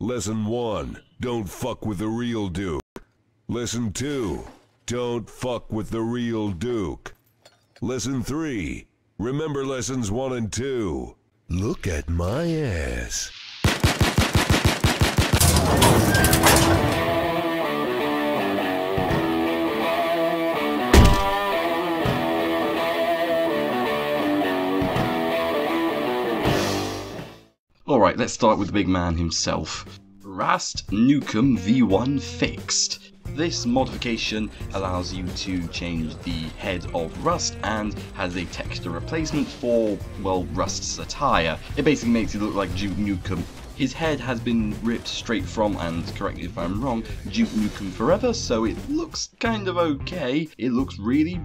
Lesson 1. Don't fuck with the real Duke. Lesson 2. Don't fuck with the real Duke. Lesson 3. Remember lessons 1 and 2. Look at my ass. Alright, let's start with the big man himself. Rast Nukem V1 Fixed. This modification allows you to change the head of Rust and has a texture replacement for, well, Rust's attire. It basically makes it look like Duke Nukem. His head has been ripped straight from, and correct me if I'm wrong, Duke Nukem Forever, so it looks kind of okay. It looks really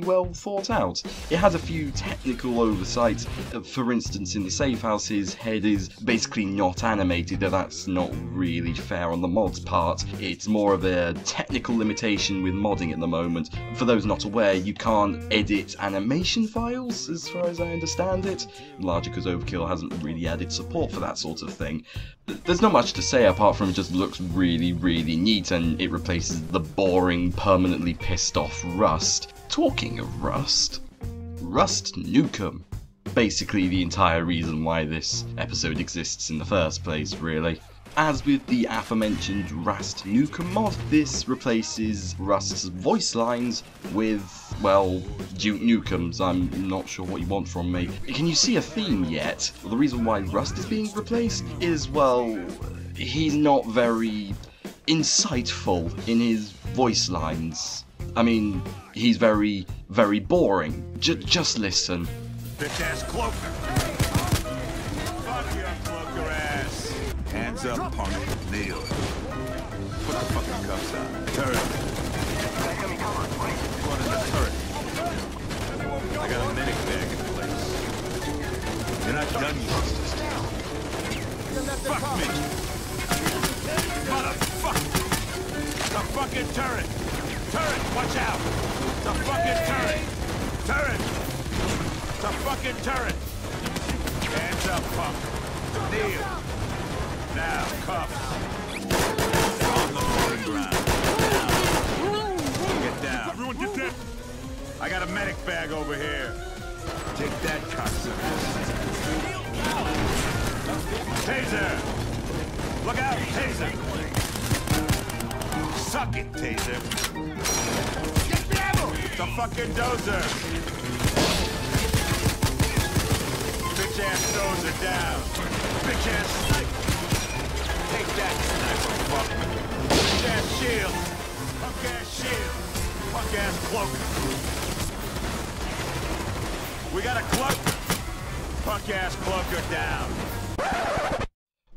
well thought out. It has a few technical oversights. For instance, in the safe house, his head is basically not animated. That's not really fair on the mod's part. It's more of a technical limitation with modding at the moment. For those not aware, you can't edit animation files, as far as I understand it, largely because Overkill hasn't really added support for that sort of thing. There's not much to say apart from it just looks really neat, and it replaces the boring, permanently pissed off Rust. Talking of Rast Nukem. Basically the entire reason why this episode exists in the first place, really. As with the aforementioned Rast Nukem mod, this replaces Rust's voice lines with, well, Duke Nukem's. I'm not sure what you want from me. Can you see a theme yet? Well, the reason why Rust is being replaced is, well, he's not very insightful in his voice lines. I mean, he's very boring. Just listen. Bitch ass cloaker. Fuck your cloaker ass. Hands up, punk. Kneel. Put the fucking cuffs on. Turret. Put in the turret. I got a medic bag in place. You're not done yet. Fuck me. Motherfucker. The fucking turret. Turret, watch out! The fucking turret! Turret! The fucking turret! Hands up, punk. Kneel. Now, cuffs. On the fucking ground. Now. Get down. Everyone get down. I got a medic bag over here. Take that, cocksucker. Taser! Look out, taser! Suck it, taser. Get the ammo! The fucking dozer! Bitch ass dozer down! Bitch ass sniper! Take that, sniper fuck! Bitch ass shield! Punk ass shield! Punk ass cloak! We got a cloak! Punk ass cloaker down!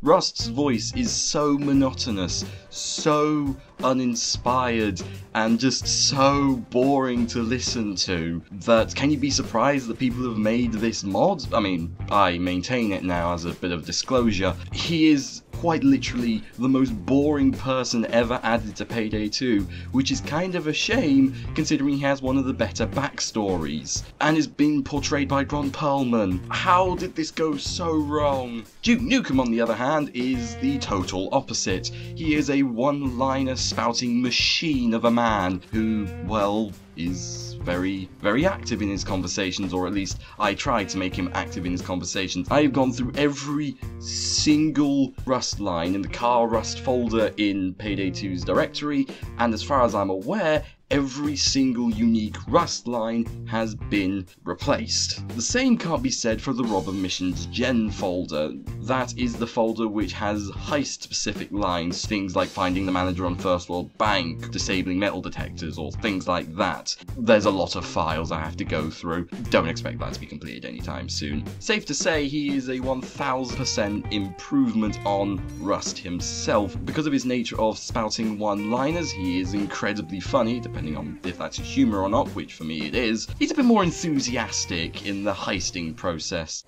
Rust's voice is so monotonous, so uninspired, and just so boring to listen to that can you be surprised that people have made this mod? I mean, I maintain it now as a bit of disclosure. He is quite literally the most boring person ever added to Payday 2, which is kind of a shame considering he has one of the better backstories, and is being portrayed by Ron Perlman. How did this go so wrong? Duke Nukem, on the other hand, is the total opposite. He is a one-liner spouting machine of a man who, well, is very active in his conversations, or at least I try to make him active in his conversations. I have gone through every single Rust line in the car Rust folder in Payday 2's directory, and as far as I'm aware, every single unique Rust line has been replaced. The same can't be said for the Robber Missions Gen folder. That is the folder which has heist-specific lines, things like finding the manager on First World Bank, disabling metal detectors, or things like that. There's a lot of files I have to go through. Don't expect that to be completed anytime soon. Safe to say he is a 1000% improvement on Rust himself. Because of his nature of spouting one-liners, he is incredibly funny, depending on if that's his humour or not, which for me it is. He's a bit more enthusiastic in the heisting process.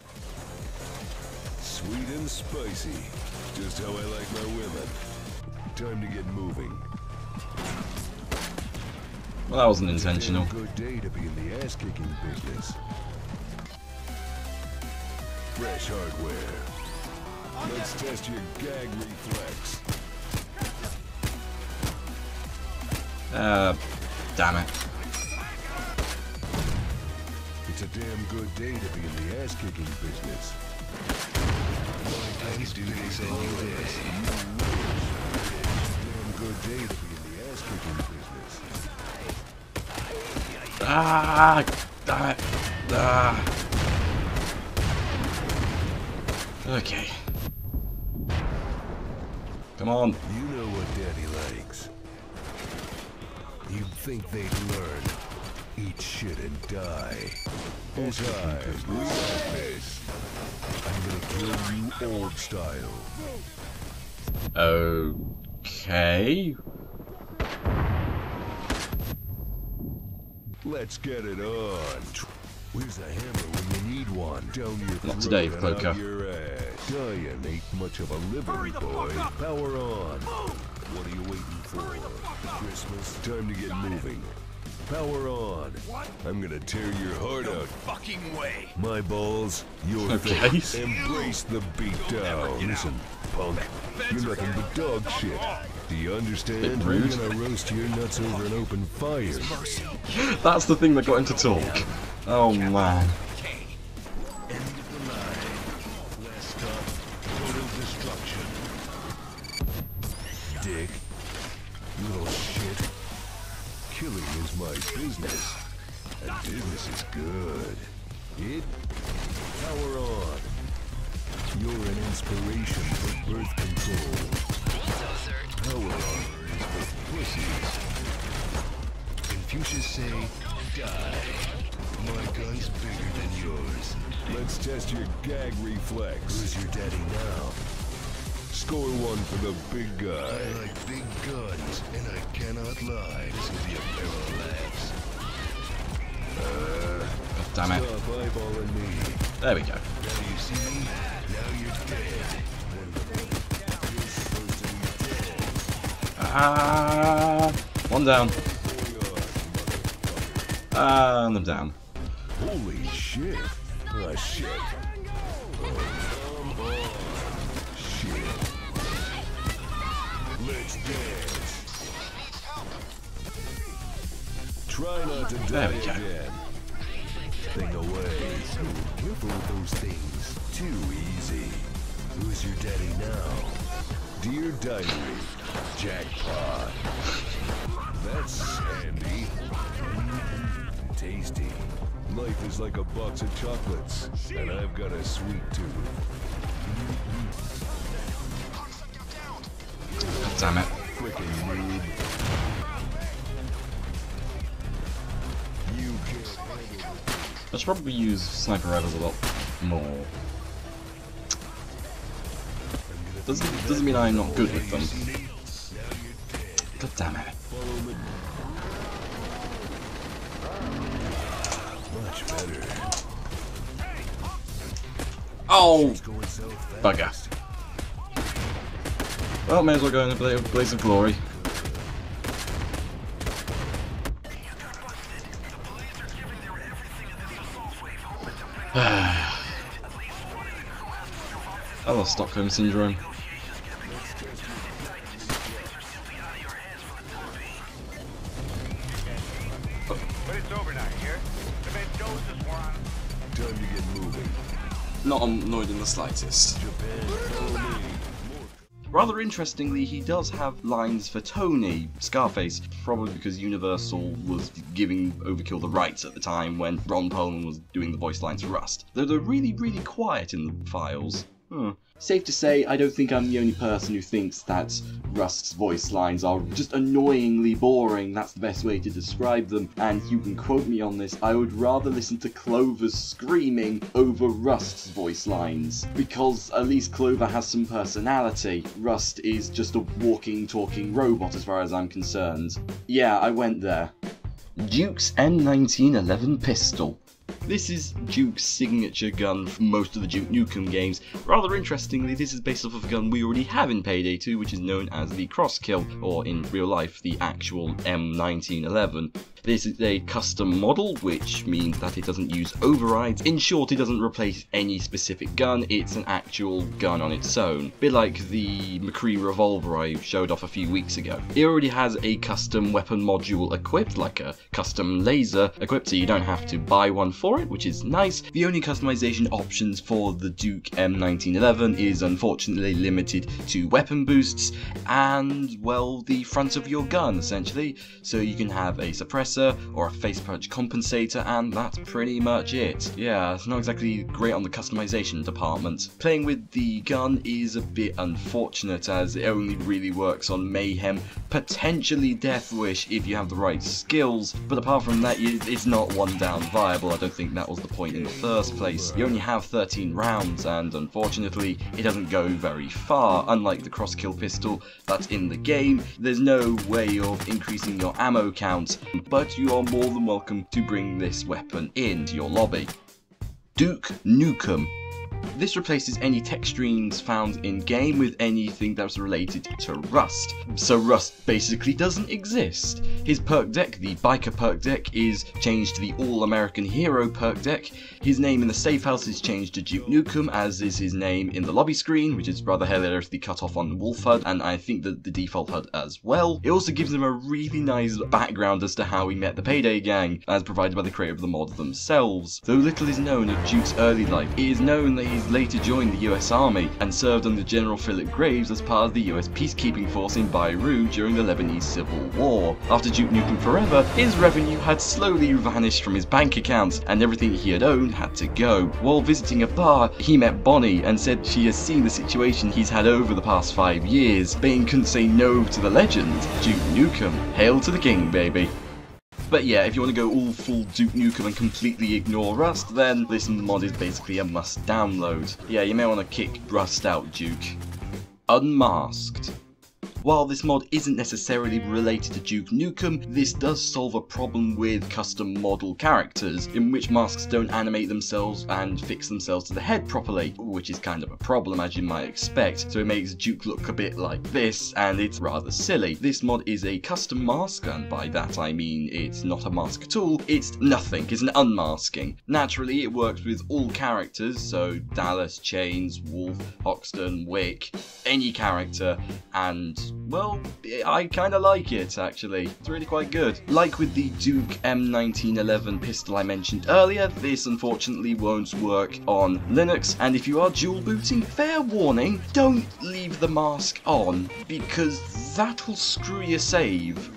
Sweet and spicy. Just how I like my women. Time to get moving. Well, that wasn't intentional. Good day to be in the ass-kicking business. Fresh hardware. Let's test your gag reflex. Damn it. It's a damn good day to be in the ass-kicking business. I can do this anyways. Damn good day to be in the ass-kicking business. Ah, damn it. Ah. Okay. Come on. You know what Daddy likes. You'd think they'd learn. Eat shit and die. Hold time. This. I'm gonna kill you old style. Okay. Let's get it on. Where's the hammer when you need one? Down your throat. Not today, and Cloaker. out your ass. Dying ain't much of a livery, boy. Power on. What are you waiting for? Christmas? Time to get moving. Power on. I'm gonna tear your heart out. Fucking way. My balls, your Okay. face. Embrace the beatdown. Listen, punk, you're nothing but dog shit. Do you understand? Bit I'm rude. gonna roast your nuts over an open fire. That's the thing that got him to talk. Oh man. End of the line. Last stop, total destruction. Dick, little shit. Killing is my business, and business is good. It? Power on. You're an inspiration for birth control. Power armor is for pussies. Confucius say, die. My gun's bigger than yours. Let's test your gag reflex. Who's your daddy now? Score one for the big guy. I like big guns, and I cannot lie. This will be a pair of laughs. God damn it. Stop eyeballing me. There we go. Now you see me? Now you're dead. You're supposed to be dead. Ah, one down. And I'm down. Holy shit. Ah, shit. Oh, come on. Shit. Let's dance. Try not to There die we go. again. Thing away. Careful with those things. Too easy. Who's your daddy now? Dear Diary. Jackpot. That's handy. Tasty. Life is like a box of chocolates, and I've got a sweet tooth. God damn it. Frickin' noob. You can't handle I should probably use sniper rifles a lot more. Doesn't mean I'm not good with them. God damn it. Follow me. Much better. Oh, It's going so fast. bugger. Well, may as well go in a blaze of glory. I lost Stockholm Syndrome. But it's over now, here. The Mendoza's were on. Time to get moving. Not annoyed in the slightest. Japan, follow me. Rather interestingly, he does have lines for Tony, Scarface, probably because Universal was giving Overkill the rights at the time when Ron Perlman was doing the voice lines for Rust. Though they're really, really quiet in the files. Safe to say, I don't think I'm the only person who thinks that Rust's voice lines are just annoyingly boring. That's the best way to describe them, and you can quote me on this. I would rather listen to Clover's screaming over Rust's voice lines, because at least Clover has some personality. Rust is just a walking, talking robot as far as I'm concerned. Yeah, I went there. Duke's M1911 pistol. This is Duke's signature gun from most of the Duke Nukem games. Rather interestingly, this is based off of a gun we already have in Payday 2, which is known as the Crosskill, or in real life, the actual M1911. This is a custom model, which means that it doesn't use overrides. In short, it doesn't replace any specific gun, it's an actual gun on its own. Bit like the McCree revolver I showed off a few weeks ago. It already has a custom weapon module equipped, like a custom laser equipped, so you don't have to buy one for it, which is nice. The only customization options for the Duke M1911 is unfortunately limited to weapon boosts and, well, the front of your gun essentially. So you can have a suppressor or a face punch compensator, and that's pretty much it. Yeah, it's not exactly great on the customization department. Playing with the gun is a bit unfortunate as it only really works on Mayhem, potentially Death Wish if you have the right skills, but apart from that it's not one down viable. I don't think that was the point in the first place. You only have 13 rounds and unfortunately it doesn't go very far. Unlike the cross kill pistol that's in the game, there's no way of increasing your ammo count, but you are more than welcome to bring this weapon into your lobby. Duke Nukem. This replaces any tech streams found in-game with anything that's related to Rust. So Rust basically doesn't exist. His perk deck, the Biker perk deck, is changed to the All-American Hero perk deck. His name in the safe house is changed to Duke Nukem, as is his name in the lobby screen, which is rather hilariously cut off on Wolf HUD, and I think that the default HUD as well. It also gives him a really nice background as to how he met the Payday Gang, as provided by the creator of the mod themselves. Though little is known of Duke's early life, it is known that he's later joined the US Army and served under General Philip Graves as part of the US peacekeeping force in Beirut during the Lebanese Civil War. After Duke Nukem Forever, his revenue had slowly vanished from his bank accounts and everything he had owned had to go. While visiting a bar, he met Bonnie and said she has seen the situation he's had over the past 5 years. Bane couldn't say no to the legend, Duke Nukem. Hail to the king, baby. But yeah, if you want to go all full Duke Nukem and completely ignore Rust, then this mod is basically a must download. Yeah, you may want to kick Rust out, Duke. Unmasked. While this mod isn't necessarily related to Duke Nukem, this does solve a problem with custom model characters, in which masks don't animate themselves and fix themselves to the head properly, which is kind of a problem as you might expect, so it makes Duke look a bit like this, and it's rather silly. This mod is a custom mask, and by that I mean it's not a mask at all, it's nothing, it's an unmasking. Naturally, it works with all characters, so Dallas, Chains, Wolf, Hoxton, Wick, any character, and well, I kinda like it actually. It's really quite good. Like with the Duke M1911 pistol I mentioned earlier, this unfortunately won't work on Linux, and if you are dual booting, fair warning, don't leave the mask on, because that will screw your save.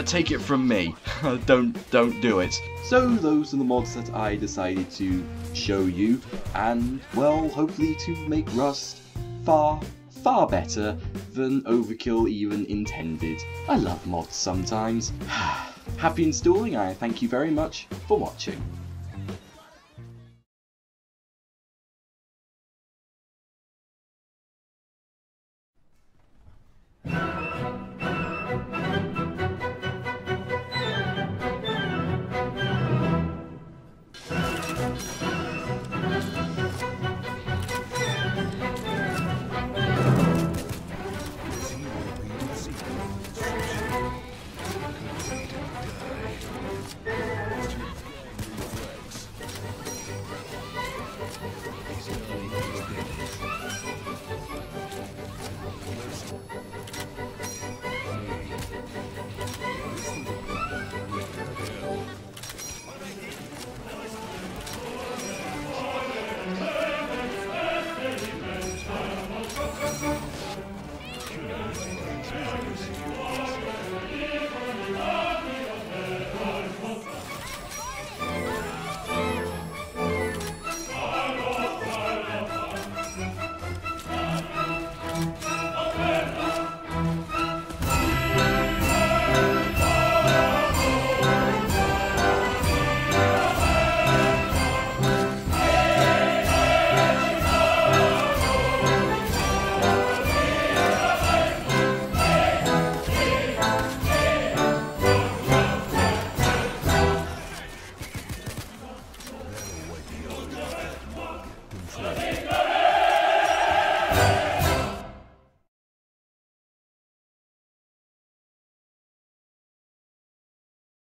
Take it from me. Don't do it. So those are the mods that I decided to show you, and well, hopefully to make Rust far better than Overkill even intended. I love mods sometimes. Happy installing, I thank you very much for watching.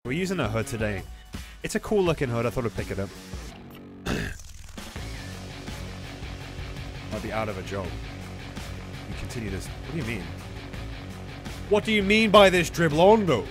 We're using a hood today. It's a cool looking hood. I thought I'd pick it up. I'll be out of a job. We continue this. What do you mean? What do you mean by this, Driblondo?